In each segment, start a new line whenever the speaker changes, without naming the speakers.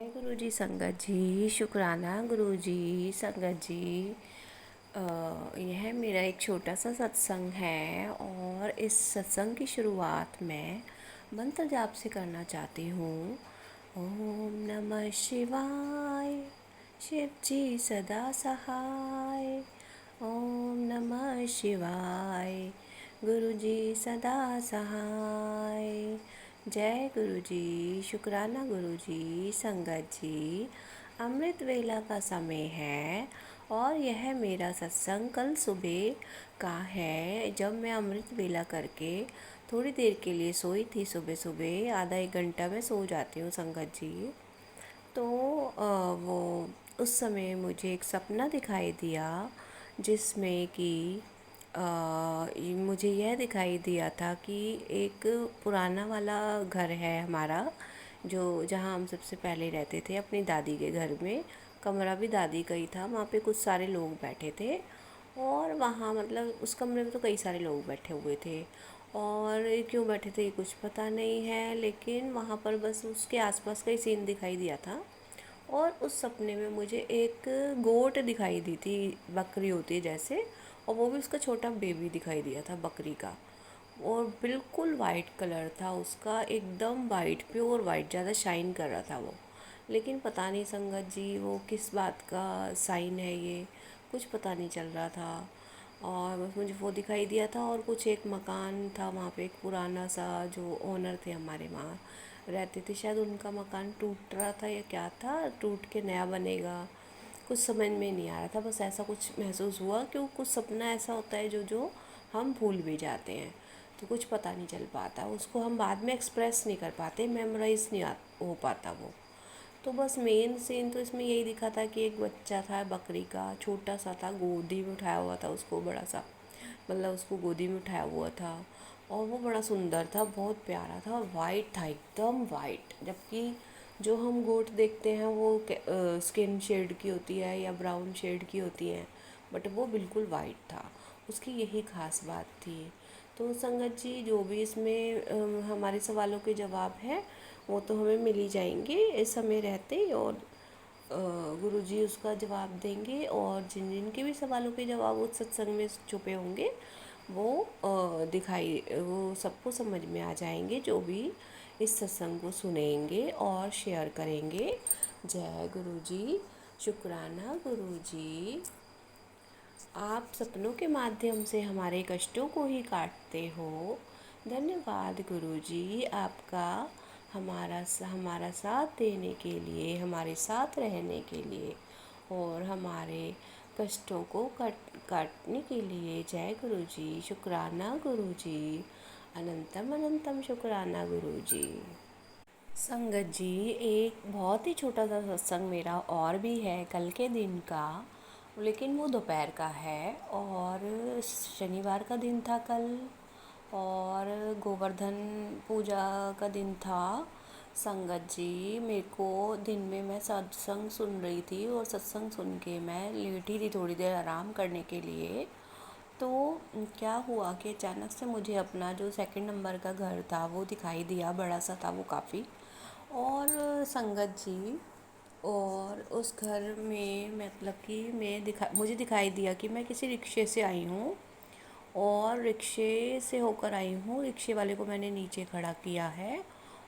गुरु जी संगत जी शुक्राना गुरु जी संगत जी। यह मेरा एक छोटा सा सत्संग है और इस सत्संग की शुरुआत मैं मंत्र जाप से करना चाहती हूँ। ओम नमः शिवाय, शिव जी सदा सहाय। ओम नमः शिवाय, गुरु जी सदा सहाय। जय गुरु जी, शुक्राना गुरु जी संगत जी। अमृत वेला का समय है और यह मेरा सत्संग कल सुबह का है, जब मैं अमृत वेला करके थोड़ी देर के लिए सोई थी। सुबह सुबह आधा एक घंटा मैं सो जाती हूँ संगत जी। तो वो उस समय मुझे एक सपना दिखाई दिया जिसमें कि मुझे यह दिखाई दिया था कि एक पुराना वाला घर है हमारा, जो जहाँ हम सबसे पहले रहते थे अपनी दादी के घर में। कमरा भी दादी का ही था। वहाँ पे कुछ सारे लोग बैठे थे और वहाँ मतलब उस कमरे में तो कई सारे लोग बैठे हुए थे और क्यों बैठे थे कुछ पता नहीं है, लेकिन वहाँ पर बस उसके आसपास का ही सीन दिखाई दिया था। और उस सपने में मुझे एक गोट दिखाई दी थी, बकरी होती है जैसे, और वो भी उसका छोटा बेबी दिखाई दिया था बकरी का। और बिल्कुल वाइट कलर था उसका, एकदम वाइट, प्योर वाइट, ज़्यादा शाइन कर रहा था वो। लेकिन पता नहीं संगत जी वो किस बात का साइन है, ये कुछ पता नहीं चल रहा था। और बस मुझे वो दिखाई दिया था और कुछ एक मकान था वहाँ पे, एक पुराना सा, जो ओनर थे हमारे वहाँ रहते थे, शायद उनका मकान टूट रहा था या क्या था, टूट के नया बनेगा, कुछ समझ में नहीं आ रहा था। बस ऐसा कुछ महसूस हुआ कि कुछ सपना ऐसा होता है जो जो हम भूल भी जाते हैं, तो कुछ पता नहीं चल पाता, उसको हम बाद में एक्सप्रेस नहीं कर पाते, मेमोराइज नहीं हो पाता वो। तो बस मेन सीन तो इसमें यही दिखा था कि एक बच्चा था बकरी का, छोटा सा था, गोदी में उठाया हुआ था उसको, बड़ा सा, मतलब उसको गोदी में उठाया हुआ था। और वो बड़ा सुंदर था, बहुत प्यारा था और वाइट था, एकदम वाइट। जबकि जो हम गोट देखते हैं वो स्किन शेड की होती है या ब्राउन शेड की होती हैं, बट वो बिल्कुल वाइट था। उसकी यही खास बात थी। तो संगत जी जो भी इसमें हमारे सवालों के जवाब हैं वो तो हमें मिल ही जाएंगे इस समय रहते ही, और गुरुजी उसका जवाब देंगे। और जिन जिन के भी सवालों के जवाब उस सत्संग में छुपे होंगे वो वो सबको समझ में आ जाएंगे, जो भी इस सत्संग को सुनेंगे और शेयर करेंगे। जय गुरु जी, शुक्राना गुरु जी। आप सपनों के माध्यम से हमारे कष्टों को ही काटते हो। धन्यवाद गुरुजी आपका, हमारा साथ देने के लिए, हमारे साथ रहने के लिए और हमारे कष्टों को काटने के लिए। जय गुरुजी, शुक्राना गुरुजी, अनंतम अनंतम शुक्राना गुरुजी। संगत जी एक बहुत ही छोटा सा सत्संग मेरा और भी है कल के दिन का, लेकिन वो दोपहर का है और शनिवार का दिन था कल, और गोवर्धन पूजा का दिन था। संगत जी मेरे को दिन में मैं सत्संग सुन रही थी और सत्संग सुन के मैं लेटी थी थोड़ी देर आराम करने के लिए। तो क्या हुआ कि अचानक से मुझे अपना जो सेकंड नंबर का घर था वो दिखाई दिया, बड़ा सा था वो काफ़ी। और संगत जी, और उस घर में मतलब कि मुझे दिखाई दिया कि मैं किसी रिक्शे से आई हूँ और रिक्शे से होकर आई हूँ। रिक्शे वाले को मैंने नीचे खड़ा किया है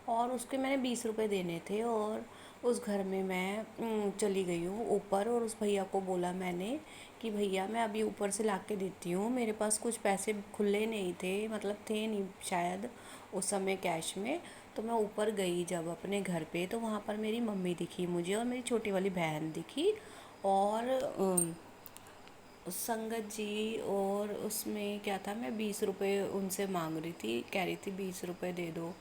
और उसके मैंने 20 रुपए देने थे, और उस घर में मैं चली गई हूँ ऊपर, और उस भैया को बोला मैंने कि भैया मैं अभी ऊपर से ला के देती हूँ, मेरे पास कुछ पैसे खुले नहीं थे, मतलब थे नहीं शायद उस समय कैश में। तो मैं ऊपर गई जब अपने घर पे, तो वहाँ पर मेरी मम्मी दिखी मुझे और मेरी छोटी वाली बहन दिखी। और संगत जी, और उसमें क्या था, मैं 20 रुपए उनसे मांग रही थी, कह रही थी 20 रुपए दे दो।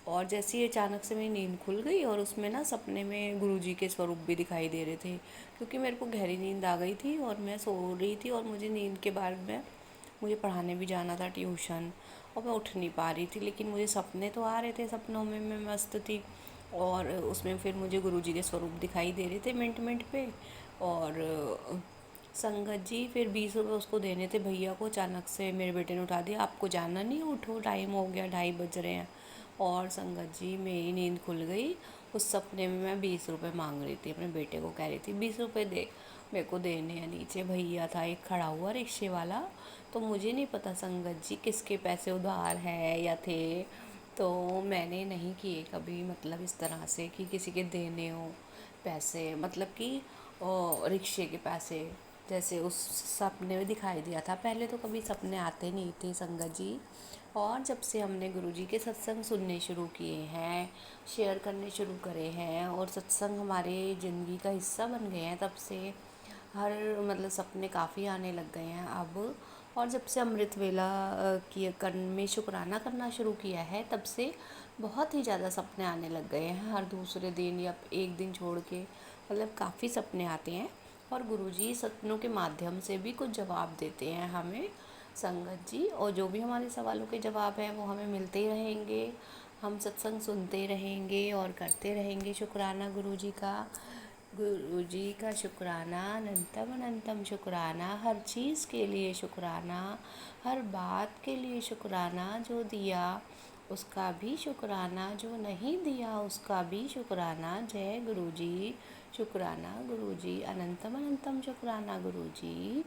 और जैसे ही अचानक से मेरी नींद खुल गई और उसमें ना सपने में गुरुजी के स्वरूप भी दिखाई दे रहे थे, क्योंकि मेरे को गहरी नींद आ गई थी और मैं सो रही थी और मुझे नींद के बाद में मुझे पढ़ाने भी जाना था ट्यूशन, और मैं उठ नहीं पा रही थी, लेकिन मुझे सपने तो आ रहे थे, सपनों में मैं मस्त थी। और उसमें फिर मुझे गुरुजी के स्वरूप दिखाई दे रहे थे मिनट मिनट पे। और संगत जी फिर 20 रुपये उसको देने थे भैया को, अचानक से मेरे बेटे ने उठा दिया, आपको जाना नहीं, उठो टाइम हो गया, 2:30 बज रहे हैं। और संगत जी मेरी नींद खुल गई उस सपने में मैं 20 रुपये मांग रही थी, अपने बेटे को कह रही थी 20 रुपये दे, मेरे को देने हैं। नीचे भैया था एक खड़ा हुआ रिक्शे वाला, तो मुझे नहीं पता संगत जी किसके पैसे उधार है या थे, तो मैंने नहीं किए कभी, मतलब इस तरह से कि किसी के देने हो पैसे, मतलब कि रिक्शे के पैसे। जैसे उस सपने में दिखाई दिया था। पहले तो कभी सपने आते नहीं थे संगत जी, और जब से हमने गुरुजी के सत्संग सुनने शुरू किए हैं, शेयर करने शुरू करे हैं, और सत्संग हमारे ज़िंदगी का हिस्सा बन गए हैं, तब से हर मतलब सपने काफ़ी आने लग गए हैं अब। और जब से अमृत वेला की करने में शुक्राना करना शुरू किया है, तब से बहुत ही ज़्यादा सपने आने लग गए हैं, हर दूसरे दिन या एक दिन छोड़ के, मतलब काफ़ी सपने आते हैं। और गुरुजी सपनों के माध्यम से भी कुछ जवाब देते हैं हमें संगत जी, और जो भी हमारे सवालों के जवाब हैं वो हमें मिलते ही रहेंगे। हम सत्संग सुनते रहेंगे और करते रहेंगे शुक्राना गुरुजी का। गुरुजी का शुक्राना, अनंतम अनंतम शुक्राना, हर चीज़ के लिए शुक्राना, हर बात के लिए शुक्राना, जो दिया उसका भी शुक्राना, जो नहीं दिया उसका भी शुक्राना। जय गुरुजी, शुक्राना गुरुजी, अनंतम अनंतम शुक्राना गुरुजी।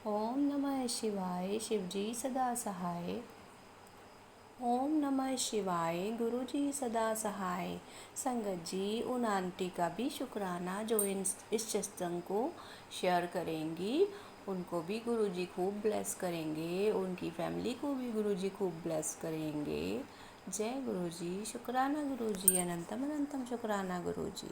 ओम नमः शिवाय, शिवजी सदा सहाय। ओम नमः शिवाय, गुरुजी सदा सहाय। संगत जी, उन आंटी का भी शुक्राना जो इस सत्संग को शेयर करेंगी, उनको भी गुरुजी खूब ब्लेस करेंगे, उनकी फैमिली को भी गुरुजी खूब ब्लेस करेंगे। जय गुरुजी, शुक्राना गुरुजी, अनंतम अनंतम शुक्राना गुरुजी।